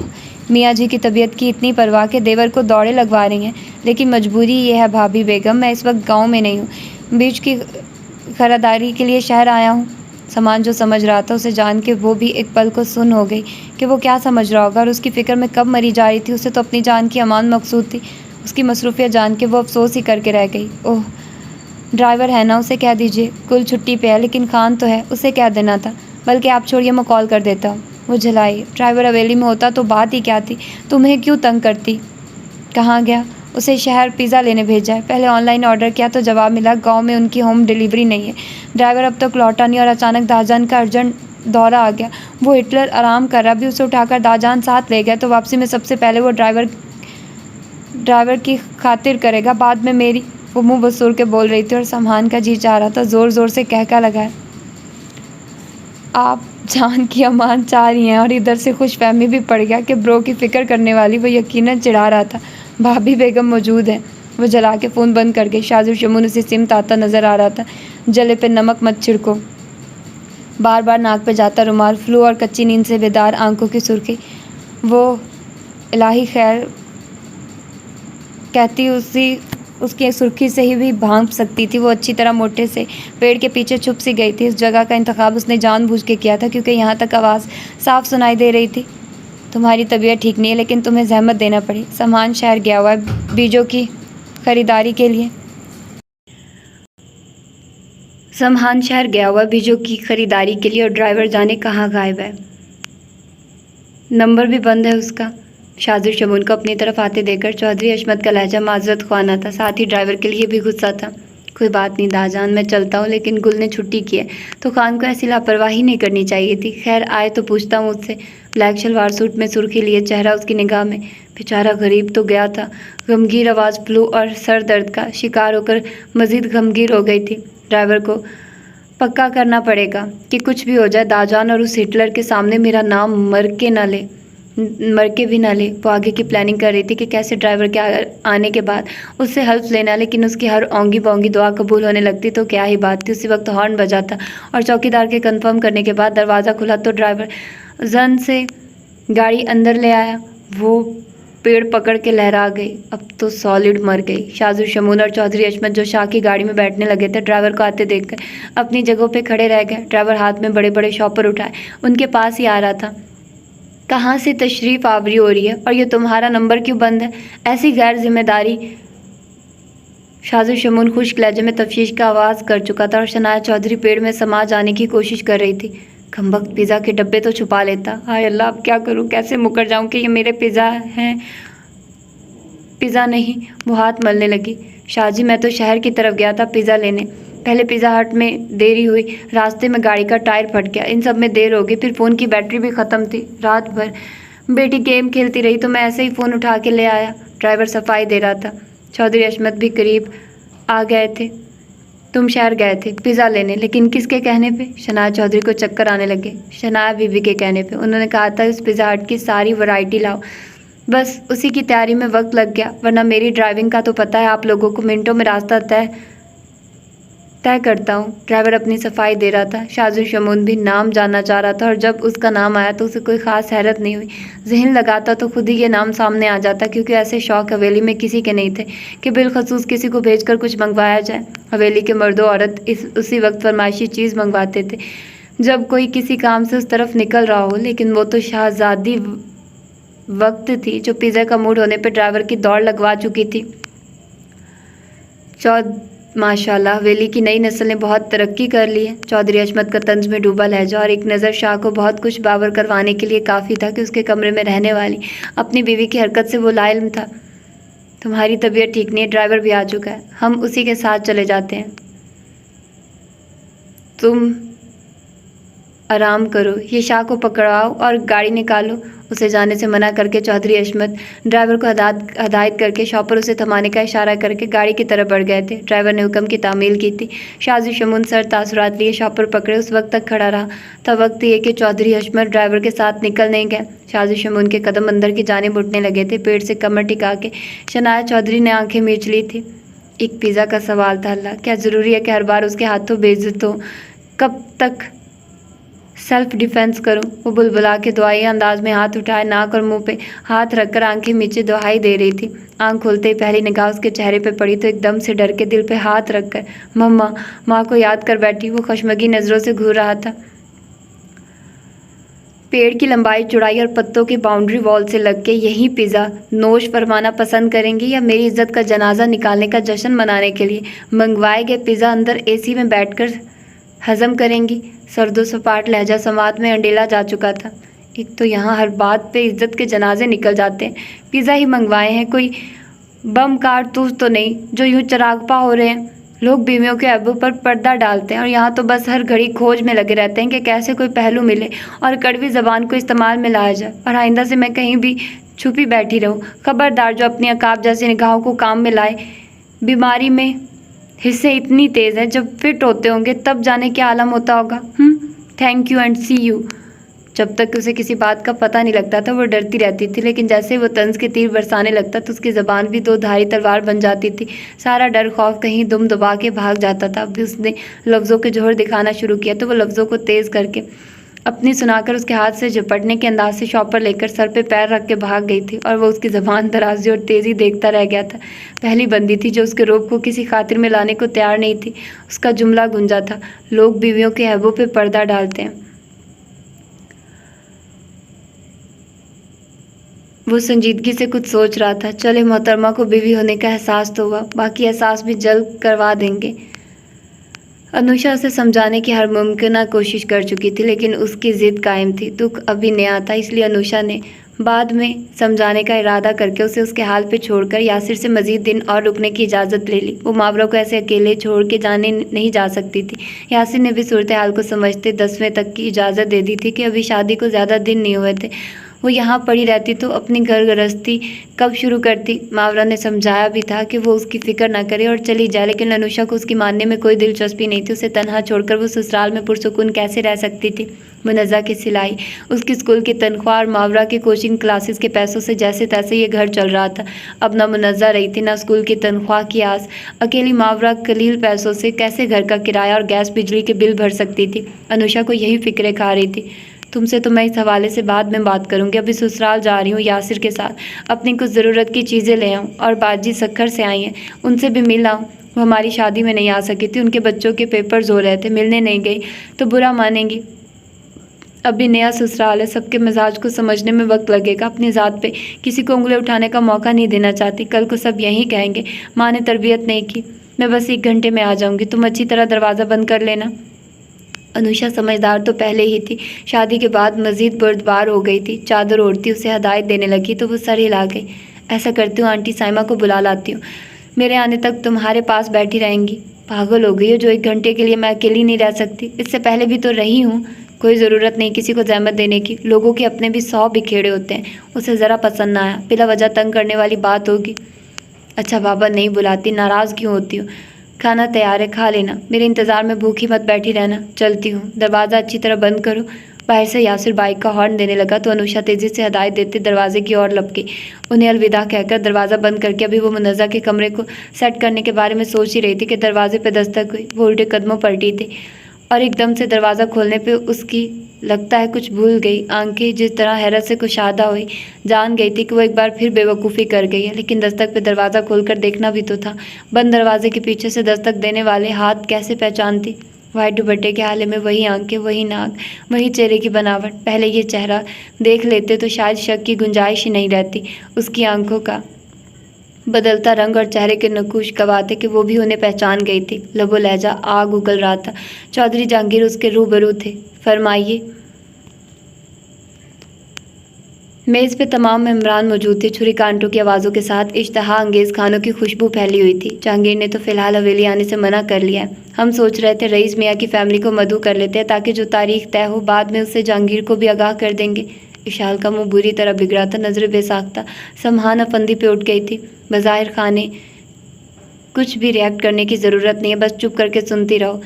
मियाँ जी की तबीयत की इतनी परवाह के देवर को दौड़े लगवा रही हैं, लेकिन मजबूरी ये है भाभी बेगम, मैं इस वक्त गाँव में नहीं हूँ, बीज की खरीदारी के लिए शहर आया हूँ। सामान जो समझ रहा था उसे जान के वो भी एक पल को सुन हो गई कि वो क्या समझ रहा होगा और उसकी फ़िक्र में कब मरी जा रही थी। उसे तो अपनी जान की अमान मकसूद थी। उसकी मसरूफियत जान के वो अफसोस ही करके रह गई। ओह, ड्राइवर है ना, उसे कह दीजिए, कुल छुट्टी पे है, लेकिन खान तो है, उसे कह देना था। बल्कि आप छोड़िए, मैं कॉल कर देता हूँ। वो झलाई, ड्राइवर हवेली में होता तो बात ही क्या थी, तुम्हें क्यों तंग करती। कहाँ गया? उसे शहर पिज़्ज़ा लेने भेजा है। पहले ऑनलाइन ऑर्डर किया तो जवाब मिला गांव में उनकी होम डिलीवरी नहीं है। ड्राइवर अब तक लौटा नहीं और अचानक दाजान का अर्जेंट दौरा आ गया। वो हिटलर आराम कर रहा, भी उसे उठाकर दाजान साथ ले गया तो वापसी में सबसे पहले वो ड्राइवर की खातिर करेगा, बाद में मेरी। वो मुँह बसूर के बोल रही थी और समहान का जी चाह रहा था ज़ोर ज़ोर से कहका लगाए, आप जान की अमान चाह रही हैं। और इधर से खुशफहमी भी पड़ गया कि ब्रो की फ़िक्र करने वाली वो यकीनन चिढ़ा रहा था। भाभी बेगम मौजूद है। वो जला के फ़ोन बंद कर गई। शाज़ु शमून उसे सिमत आता नज़र आ रहा था। जले पे नमक मत छिड़को। बार बार नाक पे जाता रुमाल, फ्लू और कच्ची नींद से बेदार आंखों की सुर्खी। वो इलाही खैर कहती उसकी सुर्खी से ही भी भांप सकती थी। वो अच्छी तरह मोटे से पेड़ के पीछे छुप सी गई थी। इस जगह का इंतखाब उसने जानबूझ के किया था क्योंकि यहाँ तक आवाज़ साफ सुनाई दे रही थी। तुम्हारी तबीयत ठीक नहीं है, लेकिन तुम्हें जहमत देना पड़ी। सामान शहर गया हुआ है बीजों की खरीदारी के लिए। समहान शहर गया हुआ बीजों की खरीदारी के लिए और ड्राइवर जाने कहाँ गायब है। नंबर भी बंद है उसका। शाज़ु शमून को अपनी तरफ आते देखकर चौधरी अशमत का लहजा माजरत ख्वाना था, साथ ही ड्राइवर के लिए भी गुस्सा था। कोई बात नहीं दाजान, मैं चलता हूँ, लेकिन गुल ने छुट्टी की है तो खान को ऐसी लापरवाही नहीं करनी चाहिए थी। खैर आए तो पूछता हूँ उससे। ब्लैक शलवार सूट में सुर्खी लिए, चेहरा उसकी निगाह में। बेचारा गरीब तो गया था। गमगीर आवाज़ फ्लू और सर दर्द का शिकार होकर मज़ीद गमगीर हो गई थी। ड्राइवर को पक्का करना पड़ेगा कि कुछ भी हो जाए दाजान और उस हिटलर के सामने मेरा नाम मर के भी ना ले। वो आगे की प्लानिंग कर रही थी कि कैसे ड्राइवर के आने के बाद उससे हेल्प लेना, लेकिन उसकी हर ओंगी बोंगी दुआ कबूल होने लगती तो क्या ही बात थी। उसी वक्त हॉर्न बजा था और चौकीदार के कंफर्म करने के बाद दरवाज़ा खुला तो ड्राइवर जन से गाड़ी अंदर ले आया। वो पेड़ पकड़ के लहरा गई। अब तो सॉलिड मर गई। शाज़ु शमून और चौधरी अशमत जो शाह की गाड़ी में बैठने लगे थे, ड्राइवर को आते देखकर अपनी जगहों पे खड़े रह गए। ड्राइवर हाथ में बड़े बड़े शॉपर उठाए उनके पास ही आ रहा था। कहाँ से तशरीफ़ आवरी हो रही है और ये तुम्हारा नंबर क्यों बंद है? ऐसी गैर जिम्मेदारी। शाज़ु शमून खुश्क लहजे में तफ्शीश का आवाज़ कर चुका था और शनाया चौधरी पेड़ में समा जाने की कोशिश कर रही थी। खम्बख्त पिज़्ज़ा के डब्बे तो छुपा लेता। हाय अल्लाह, अब क्या करूँ, कैसे मुकर जाऊँ कि ये मेरे पिज़्ज़ा हैं। पिज़्ज़ा नहीं। वो हाथ मलने लगी। शाहजी, मैं तो शहर की तरफ गया था पिज़्ज़ा लेने। पहले पिज़्ज़ा हट में देरी हुई, रास्ते में गाड़ी का टायर फट गया, इन सब में देर हो गई, फिर फ़ोन की बैटरी भी ख़त्म थी। रात भर बेटी गेम खेलती रही तो मैं ऐसे ही फ़ोन उठा के ले आया। ड्राइवर सफाई दे रहा था। चौधरी अशमत भी करीब आ गए थे। तुम शहर गए थे पिज़्ज़ा लेने, लेकिन किसके कहने पे? शनाया चौधरी को चक्कर आने लगे। शनाया बीबी के कहने पे। उन्होंने कहा था इस पिज़्ज़ा हट की सारी वैरायटी लाओ। बस उसी की तैयारी में वक्त लग गया, वरना मेरी ड्राइविंग का तो पता है, आप लोगों को मिनटों में रास्ता तय करता हूँ। ड्राइवर अपनी सफाई दे रहा था। शाज़ु शमून भी नाम जानना चाह रहा था और जब उसका नाम आया तो उसे कोई ख़ास हैरत नहीं हुई। जहन लगाता तो खुद ही ये नाम सामने आ जाता, क्योंकि ऐसे शौक़ हवेली में किसी के नहीं थे कि बिलखसूस किसी को भेजकर कुछ मंगवाया जाए। हवेली के मर्दो औरत उसी वक्त फरमाइशी चीज़ मंगवाते थे जब कोई किसी काम से उस तरफ निकल रहा हो, लेकिन वो तो शाहजादी वक्त थी जो पिज़्ज़ा का मूड होने पर ड्राइवर की दौड़ लगवा चुकी थी। माशाल्लाह, हवेली की नई नस्ल ने बहुत तरक्की कर ली है। चौधरी अशमत का तंज में डूबा लहजा और एक नज़र शाह को बहुत कुछ बावर करवाने के लिए काफ़ी था कि उसके कमरे में रहने वाली अपनी बीवी की हरकत से वो लाइल्म था। तुम्हारी तबीयत ठीक नहीं है, ड्राइवर भी आ चुका है, हम उसी के साथ चले जाते हैं। आराम करो, ये शाह को पकड़वाओ और गाड़ी निकालो। उसे जाने से मना करके चौधरी अशमत ड्राइवर को हदायत करके शॉपर उसे थमाने का इशारा करके गाड़ी की तरफ बढ़ गए थे। ड्राइवर ने हुक्म की तामील की थी। शाजी शमून सर तासुरात लिए शॉपर पकड़े उस वक्त तक खड़ा रहा था वक्त ये कि चौधरी अशमत ड्राइवर के साथ निकल नहीं गए। शाजी शमून के कदम अंदर की जानिब उठने लगे थे। पेड़ से कमर टिका के शनाया चौधरी ने आंखें मीच ली थी। एक पिज़्ज़ा का सवाल था। अल्लाह, क्या ज़रूरी है कि हर बार उसके हाथों बेइज्जत हो? कब तक सेल्फ डिफेंस करूं? वो बुलबुला के दुआई अंदाज में हाथ उठाए नाक और मुंह पे हाथ रखकर आंखें मीचे दुहाई दे रही थी। आंख खोलते ही पहली निगाह उसके चेहरे पे पड़ी तो एकदम से डर के दिल पे हाथ रखकर मम्मा, माँ को याद कर बैठी। वो खशमगी नज़रों से घूर रहा था। पेड़ की लंबाई चौड़ाई और पत्तों की बाउंड्री वॉल से लग के यही पिज़्ज़ा नोश फरमाना पसंद करेंगी या मेरी इज्जत का जनाजा निकालने का जश्न मनाने के लिए मंगवाए गए पिज़्ज़ा अंदर एसी में बैठकर हजम करेंगी? सर्दो सपाट लहजा समात में अंडेला जा चुका था। एक तो यहाँ हर बात पे इज्जत के जनाजे निकल जाते हैं। पिज़्ज़ा ही मंगवाए हैं, कोई बम कारतूस तो नहीं जो यूं चरागपा हो रहे हैं। लोग बीवियों के अब्बू पर पर्दा डालते हैं और यहाँ तो बस हर घड़ी खोज में लगे रहते हैं कि कैसे कोई पहलू मिले और कड़वी ज़बान को इस्तेमाल में लाया जाए और आइंदा से मैं कहीं भी छुपी बैठी रहूँ। खबरदार जो अपनी अकाब जैसी निगाहों को काम में लाए। बीमारी में हिस्से इतनी तेज़ है, जब फिट होते होंगे तब जाने क्या आलम होता होगा। Thank you and see you. जब तक उसे किसी बात का पता नहीं लगता था वो डरती रहती थी, लेकिन जैसे वो तंज के तीर बरसाने लगता तो उसकी ज़बान भी दो धारी तलवार बन जाती थी। सारा डर खौफ कहीं दुम दबा के भाग जाता था। अभी उसने लफ्ज़ों के जोहर दिखाना शुरू किया तो वो लफ्ज़ों को तेज़ करके अपनी सुनाकर उसके हाथ से झपटने के अंदाज से शॉपर लेकर सर पे पैर रख के भाग गई थी और वो उसकी ज़बान दराजी और तेज़ी देखता रह गया था। पहली बंदी थी जो उसके रोब को किसी खातिर में लाने को तैयार नहीं थी। उसका जुमला गुंजा था, लोग बीवियों के ऐबों पे पर्दा डालते हैं। वो संजीदगी से कुछ सोच रहा था। चले, मोहतरमा को बीवी होने का एहसास तो हुआ, बाकी एहसास भी जल्द करवा देंगे। अनुषा उसे समझाने की हर मुमकिन कोशिश कर चुकी थी, लेकिन उसकी ज़िद कायम थी। दुख अभी नया था, इसलिए अनुषा ने बाद में समझाने का इरादा करके उसे उसके हाल पे छोड़कर यासिर से मज़ीद दिन और रुकने की इजाज़त ले ली। वो मावरा को ऐसे अकेले छोड़ के जाने नहीं जा सकती थी। यासिर ने भी सूरत हाल को समझते 10वें तक की इजाज़त दे दी थी कि अभी शादी को ज़्यादा दिन नहीं हुए थे। वो यहाँ पड़ी रहती तो अपनी घर गृहस्थी कब शुरू करती। मावरा ने समझाया भी था कि वो उसकी फ़िक्र ना करे और चली जाए, लेकिन अनुषा को उसकी मानने में कोई दिलचस्पी नहीं थी। उसे तनहा छोड़कर वो ससुराल में पुरसुकून कैसे रह सकती थी। मुनज़्ज़ा की सिलाई, उसकी स्कूल की तनख्वाह और मावरा की कोचिंग क्लासेस के पैसों से जैसे तैसे ये घर चल रहा था। अब ना मुनज़्ज़ा रही थी, ना स्कूल की तनख्वाह की आस। अकेली मावरा कलील पैसों से कैसे घर का किराया और गैस बिजली के बिल भर सकती थी। अनुषा को यही फिक्रें खा रही थी। तुमसे तो मैं इस हवाले से बाद में बात करूंगी। अभी ससुराल जा रही हूँ यासिर के साथ। अपनी कुछ ज़रूरत की चीज़ें ले आऊँ और बाजी सक्खर से आई हैं, उनसे भी मिल आऊँ। वो हमारी शादी में नहीं आ सकी थी, उनके बच्चों के पेपर्स हो रहे थे, मिलने नहीं गई तो बुरा मानेंगी। अभी नया ससुराल है, सबके मिजाज को समझने में वक्त लगेगा। अपनी ज़ात पे किसी को उंगली उठाने का मौका नहीं देना चाहती। कल को सब यही कहेंगे माँ ने तरबियत नहीं की। मैं बस 1 घंटे में आ जाऊँगी, तुम अच्छी तरह दरवाज़ा बंद कर लेना। अनुषा समझदार तो पहले ही थी, शादी के बाद मज़ीद बुर्दबार हो गई थी। चादर ओढ़ती उसे हदायत देने लगी तो वो सर हिला गई। ऐसा करती हूँ, आंटी साइमा को बुला लाती हूँ, मेरे आने तक तुम्हारे पास बैठी रहेंगी। पागल हो गई हो जो 1 घंटे के लिए मैं अकेली नहीं रह सकती? इससे पहले भी तो रही हूँ। कोई ज़रूरत नहीं किसी को जहमत देने की, लोगों के अपने भी 100 बिखेड़े होते हैं। उसे ज़रा पसंद ना आया, बिला वजह तंग करने वाली बात होगी। अच्छा बाबा, नहीं बुलाती, नाराज़ क्यों होती हो? खाना तैयार है, खा लेना, मेरे इंतज़ार में भूखी मत बैठी रहना। चलती हूँ, दरवाज़ा अच्छी तरह बंद करो। बाहर से यासिर बाइक का हॉर्न देने लगा तो अनुषा तेज़ी से हदायत देते दरवाजे की ओर लपकी। उन्हें अलविदा कहकर दरवाज़ा बंद करके अभी वो मुनज़्ज़ा के कमरे को सेट करने के बारे में सोच ही रही थी कि दरवाजे पर दस्तक हुई। वो उल्टे कदमों पलटी थी और एकदम से दरवाज़ा खोलने पे उसकी लगता है कुछ भूल गई। आंखें जिस तरह हैरत से कुशादा हुई, जान गई थी कि वो एक बार फिर बेवकूफ़ी कर गई है, लेकिन दस्तक पे दरवाज़ा खोलकर देखना भी तो था। बंद दरवाजे के पीछे से दस्तक देने वाले हाथ कैसे पहचानती? वाइट दुपट्टे के हाले में वही आंखें, वही नाक, वही चेहरे की बनावट। पहले ये चेहरा देख लेते तो शायद शक की गुंजाइश ही नहीं रहती। उसकी आंखों का बदलता रंग और चेहरे के नकूश गवाते कि वो भी उन्हें पहचान गई थी। लबो लहजा आग उगल रहा था। चौधरी जहांगीर उसके रूबरू थे। फरमाइए। मेज़ पे तमाम मेहमान मौजूद थे। छुरी कांटों की आवाज़ों के साथ इश्तहा अंगेज़ खानों की खुशबू फैली हुई थी। जहांगीर ने तो फ़िलहाल हवेली आने से मना कर लिया है। हम सोच रहे थे रईस मियाँ की फ़ैमिली को मदऊ कर लेते हैं ताकि जो तारीख तय हो बाद में उससे जहांगीर को भी आगाह कर देंगे। विशाल का मुंह बुरी तरह बिगड़ा था, नज़रें बेसाख्ता समहान फंदी पे उठ गई थी। बज़ाहिर खाने कुछ भी रिएक्ट करने की ज़रूरत नहीं है, बस चुप करके सुनती रहो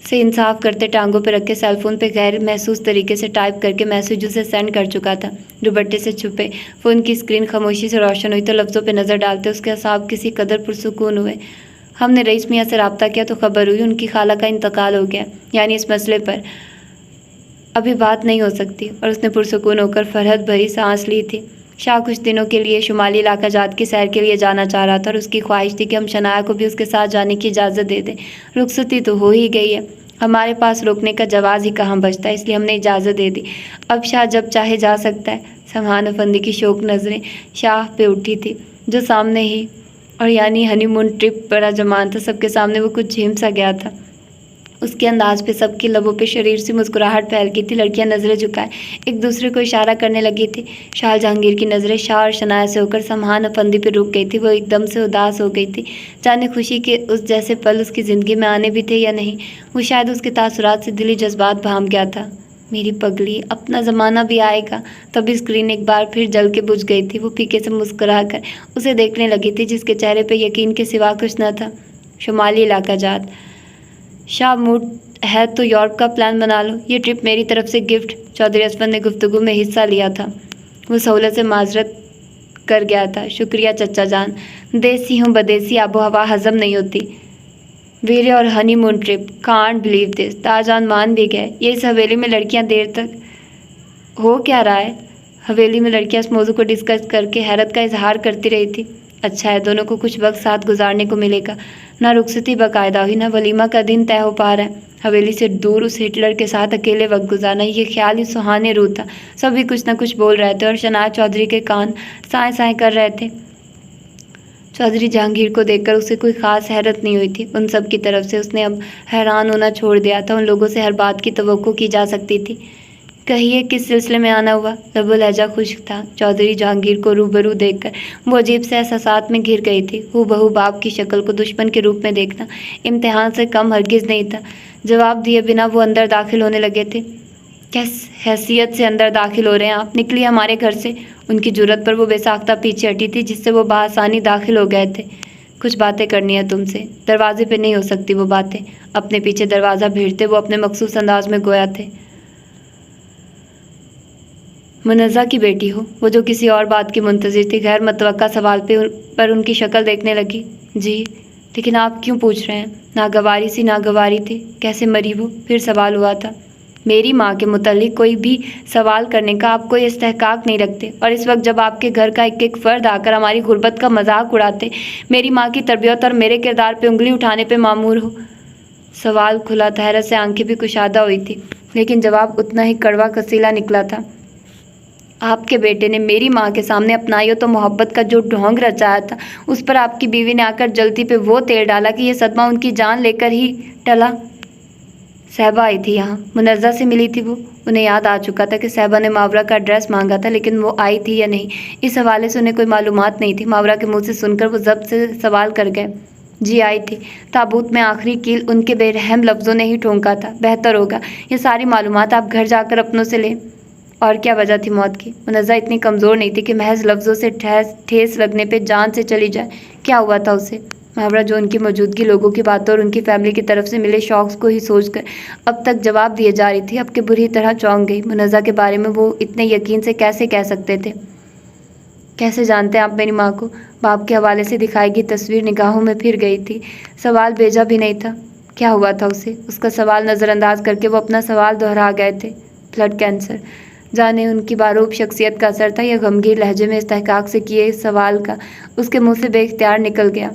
से इंसाफ करते टांगों पे रख के सेलफोन पे गैर महसूस तरीके से टाइप करके मैसेज उसे सेंड कर चुका था। दुपट्टे से छुपे फ़ोन की स्क्रीन खामोशी से रोशन हुई तो लफ्ज़ों पे नज़र डालते उसके असाब किसी कदर पुरसुकून हुए। हमने रईस मियाँ से रब्ता किया तो खबर हुई उनकी खाला का इंतकाल हो गया, यानी इस मसले पर अभी बात नहीं हो सकती। और उसने पुरसुकून होकर फरहत भरी सांस ली थी। शाह कुछ दिनों के लिए शुमाली इलाका जात की सैर के लिए जाना चाह रहा था और उसकी ख्वाहिश थी कि हम शनाया को भी उसके साथ जाने की इजाज़त दे दें। रुखसती तो हो ही गई है, हमारे पास रोकने का जवाज़ ही कहाँ बचता है, इसलिए हमने इजाज़त दे दी। अब शाह जब चाहे जा सकता है। समहान अफंदी की शौक नज़रें शाह पे उठी थी जो सामने ही और यानी हनीमून ट्रिप बड़ा जमान था। सबके सामने वो कुछ झिम सा गया था। उसके अंदाज पे सबके लबों पे शरीर से मुस्कुराहट फैल गई थी। लड़कियां नज़रें झुकाए एक दूसरे को इशारा करने लगी थी। शाह जहांगीर की नज़रें शाह और शनाया से होकर समहान अफंदी पे रुक गई थी। वो एकदम से उदास हो गई थी, जाने खुशी के उस जैसे पल उसकी ज़िंदगी में आने भी थे या नहीं। वो शायद उसके तासुरात से दिली जज्बात भाम गया था। मेरी पगली, अपना ज़माना भी आएगा। तभी स्क्रीन एक बार फिर जल के बुझ गई थी। वो फीके से मुस्कुरा कर उसे देखने लगी थी जिसके चेहरे पर यकीन के सिवा कुछ न था। शुमाली इलाका जात। शाह, मूड है तो यूरोप का प्लान बना लो, ये ट्रिप मेरी तरफ से गिफ्ट। चौधरी असफर ने गुफ्तगू में हिस्सा लिया था। वो सहूलत से माजरत कर गया था। शुक्रिया चचा जान, देसी हूँ, बदेसी आबो हवा हजम नहीं होती। वीरे और honeymoon trip, can't believe this. ताजान मान भी गए। ये इस हवेली में लड़कियाँ देर तक हो क्या रहा है। हवेली में लड़कियाँ इस मौजू को डिस्कस करके हैरत का इजहार करती रही थी। अच्छा है, दोनों को कुछ वक्त साथ गुजारने को मिलेगा। ना रुखसती बाकायदा हुई, ना वलीमा का दिन तय हो पा रहा है। हवेली से दूर उस हिटलर के साथ अकेले वक्त गुजारना, ये ख्याल ही सुहाने रूह था। सभी कुछ न कुछ बोल रहे थे और शनाया चौधरी के कान साए साए कर रहे थे। चौधरी जहांगीर को देखकर उसे कोई ख़ास हैरत नहीं हुई थी। उन सब की तरफ से उसने अब हैरान होना छोड़ दिया था। उन लोगों से हर बात की तवक्को की जा सकती थी। कहिए किस सिलसिले में आना हुआ। लबो लहजा खुश्क था। चौधरी जहांगीर को रूबरू देखकर वो अजीब से एहसासात में घिर गई थी। हूबहू बाप की शक्ल को दुश्मन के रूप में देखना इम्तिहान से कम हरगिज़ नहीं था। जवाब दिए बिना वो अंदर दाखिल होने लगे थे। किस हैसियत से अंदर दाखिल हो रहे हैं आप? निकली हमारे घर से। उनकी जुर्रत पर वो बेसाख्ता पीछे हटी थी जिससे वो बआसानी दाखिल हो गए थे। कुछ बातें करनी है तुमसे। दरवाजे पे नहीं हो सकती वो बातें। अपने पीछे दरवाज़ा भीड़ते वो अपने मखसूस अंदाज में गोया थे। मुनज़्ज़ा की बेटी हो? वो जो किसी और बात की मुंतज़िर थी गैर मतवक्का सवाल पर उनकी शक्ल देखने लगी। जी, लेकिन आप क्यों पूछ रहे हैं? नागवारी सी नागवारी थी। कैसे मरी वो? फिर सवाल हुआ था। मेरी माँ के मुतालिक कोई भी सवाल करने का आप कोई इस्तेहकाक नहीं रखते, और इस वक्त जब आपके घर का एक एक फ़र्द आकर हमारी गुर्बत का मजाक उड़ाते, मेरी माँ की तरबियत और मेरे किरदार पे उंगली उठाने पे मामूर हो। सवाल खुला था। हैरत से आंखें भी कुशादा हुई थी, लेकिन जवाब उतना ही कड़वा कसीला निकला था। आपके बेटे ने मेरी माँ के सामने अपनाई तो मोहब्बत का जो ढोंग रचाया था, उस पर आपकी बीवी ने आकर जल्दी पे वो तेल डाला कि ये सदमा उनकी जान लेकर ही टला। सहबा आई थी यहाँ, मुनज़्ज़ा से मिली थी वो। उन्हें याद आ चुका था कि सहबा ने मावरा का एड्रेस मांगा था, लेकिन वो आई थी या नहीं इस हवाले से उन्हें कोई मालूमात नहीं थी। मावरा के मुंह से सुनकर वो जब्त से सवाल कर गए। जी आई थी। ताबूत में आखिरी कील उनके बेरहम लफ्ज़ों ने ही ठोंका था। बेहतर होगा ये सारी मालूमात आप घर जाकर अपनों से लें। और क्या वजह थी मौत की? मुनज़्ज़ा इतनी कमज़ोर नहीं थी कि महज लफ्ज़ों से ठेस लगने पे जान से चली जाए। क्या हुआ था उसे? मावरा जो उनकी मौजूदगी, लोगों की बातों और उनकी फैमिली की तरफ से मिले शौक़ को ही सोचकर अब तक जवाब दिए जा रही थी, अब के बुरी तरह चौंक गई। मुनज़्ज़ा के बारे में वो इतने यकीन से कैसे कह सकते थे? कैसे जानते हैं आप मेरी माँ को? बाप के हवाले से दिखाई गई तस्वीर निगाहों में फिर गई थी। सवाल भेजा भी नहीं था। क्या हुआ था उसे? उसका सवाल नज़रअंदाज करके वो अपना सवाल दोहरा गए थे। Blood cancer. जाने उनकी बारूब शख्सियत का असर था या गमगीन लहजे में इस्तेहकाक से किए सवाल का उसके मुंह से बेख्तियार निकल गया।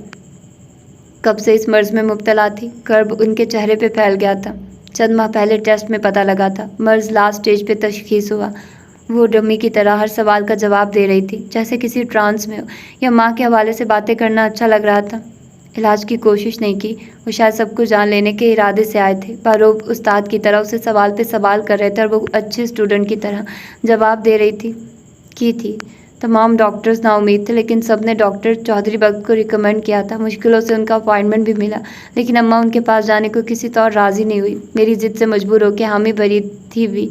कब से इस मर्ज़ में मुब्तला थी? कर्ब उनके चेहरे पे फैल गया था। चंद माह पहले टेस्ट में पता लगा था। मर्ज़ लास्ट स्टेज पे तशख़ीस हुआ। वो डमी की तरह हर सवाल का जवाब दे रही थी, जैसे किसी ट्रांस में हो, या माँ के हवाले से बातें करना अच्छा लग रहा था। इलाज की कोशिश नहीं की। वो शायद सब कुछ जान लेने के इरादे से आए थे। बारूब उस्ताद की तरह उसे सवाल पे सवाल कर रहे थे और वो अच्छे स्टूडेंट की तरह जवाब दे रही थी। की थी। तमाम डॉक्टर्स नाउम्मीद थे, लेकिन सब ने डॉक्टर चौधरी बख्त को रिकमेंड किया था। मुश्किलों से उनका अपॉइंटमेंट भी मिला, लेकिन अम्मा उनके पास जाने को किसी तौर राज़ी नहीं हुई। मेरी ज़िद से मजबूर होकर हामी भरी थी भी।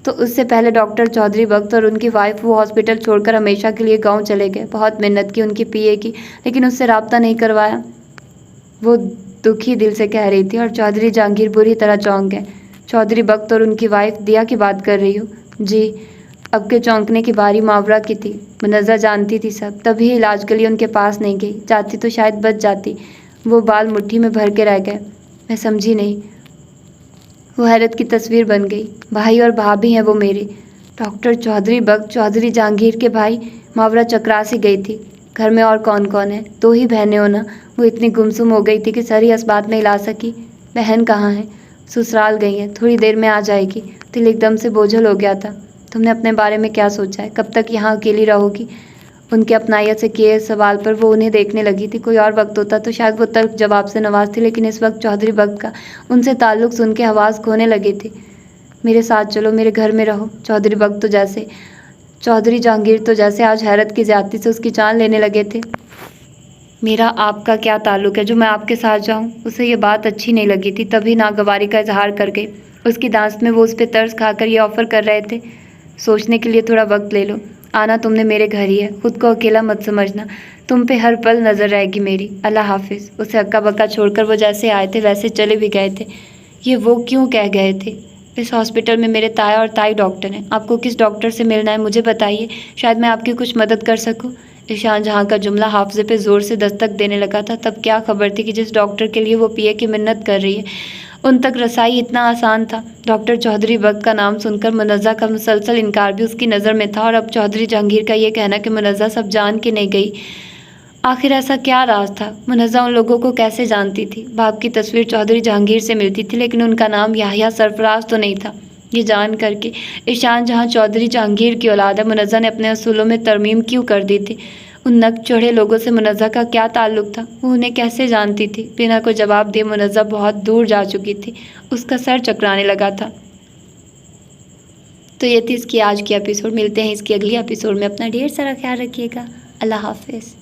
तो उससे पहले डॉक्टर चौधरी बख्त और उनकी वाइफ वो हॉस्पिटल छोड़कर हमेशा के लिए गाँव चले गए। बहुत मेहनत की उनकी पीए की, लेकिन उससे रब्ता नहीं करवाया। वो दुखी दिल से कह रही थी और चौधरी जहांगीर बुरी तरह चौंक गए। चौधरी बख्त और उनकी वाइफ दिया की बात कर रही हो? जी। अब के चौंकने की बारी मावरा की थी। मुनज़्ज़ा जानती थी सब, तभी इलाज के लिए उनके पास नहीं गई। जाती तो शायद बच जाती। वो बाल मुट्ठी में भर के रह गए। मैं समझी नहीं। वो हैरत की तस्वीर बन गई। भाई और भाभी हैं वो मेरे। डॉक्टर चौधरी बख्त चौधरी जहांगीर के भाई। मावरा चकरा सी गई थी। घर में और कौन कौन है? 2 ही बहनें हो ना? वो इतनी गुमसुम हो गई थी कि सर ही इस बात में हिला सकी। बहन कहाँ है? ससुराल गई है, थोड़ी देर में आ जाएगी। दिल एकदम से बोझल हो गया था। तुमने अपने बारे में क्या सोचा है? कब तक यहाँ अकेली रहोगी? उनके अपनाइयत से किए सवाल पर वो उन्हें देखने लगी थी। कोई और वक्त होता तो शायद वो तल्ख जवाब से नवाज थी, लेकिन इस वक्त चौधरी बख्त का उनसे ताल्लुक़ सुन के हवास खोने लगे थे। मेरे साथ चलो, मेरे घर में रहो। चौधरी बख्त तो जैसे चौधरी जहांगीर तो जैसे आज हैरत की ज़्यादती से उसकी जान लेने लगे थे। मेरा आपका क्या ताल्लुक़ है जो मैं आपके साथ जाऊं? उसे ये बात अच्छी नहीं लगी थी, तभी नागवारी का इजहार कर गई। उसकी दास्त में वो उस पर तर्स खाकर ये ऑफ़र कर रहे थे। सोचने के लिए थोड़ा वक्त ले लो। आना तुमने मेरे घर ही है, खुद को अकेला मत समझना। तुम पे हर पल नज़र रहेगी मेरी। अल्लाह हाफिज़। उसे हक्का बक्का छोड़कर वो जैसे आए थे वैसे चले भी गए थे। ये वो क्यों कह गए थे? इस हॉस्पिटल में मेरे ताया और ताई डॉक्टर हैं। आपको किस डॉक्टर से मिलना है मुझे बताइए, शायद मैं आपकी कुछ मदद कर सकूं। ईशान जहां का जुमला हाफजे पे ज़ोर से दस्तक देने लगा था। तब क्या खबर थी कि जिस डॉक्टर के लिए वो पीए की मिन्नत कर रही है उन तक रसाई इतना आसान था। डॉक्टर चौधरी बख्त का नाम सुनकर मुनज़्ज़ा का मुसलसल इनकार भी उसकी नज़र में था, और अब चौधरी जहांगीर का ये कहना कि मुनज़्ज़ा सब जान के नहीं गई। आखिर ऐसा क्या राज था? मुनज़्ज़ा उन लोगों को कैसे जानती थी? बाप की तस्वीर चौधरी जहांगीर से मिलती थी, लेकिन उनका नाम याहिया सरफराज तो नहीं था। ये जान करके ईशान जहां चौधरी जहांगीर की औलाद है, मुनज़्ज़ा ने अपने असूलों में तरमीम क्यों कर दी थी? उन नक चढ़े लोगों से मुनज़्ज़ा का क्या ताल्लुक़ था? वो उन्हें कैसे जानती थी? बिना कोई जवाब दिए मुनज़्ज़ा बहुत दूर जा चुकी थी। उसका सर चकराने लगा था। तो ये थी इसकी आज की एपिसोड। मिलते हैं इसकी अगली एपिसोड में। अपना ढेर सारा ख्याल रखिएगा। अल्लाह हाफिज़।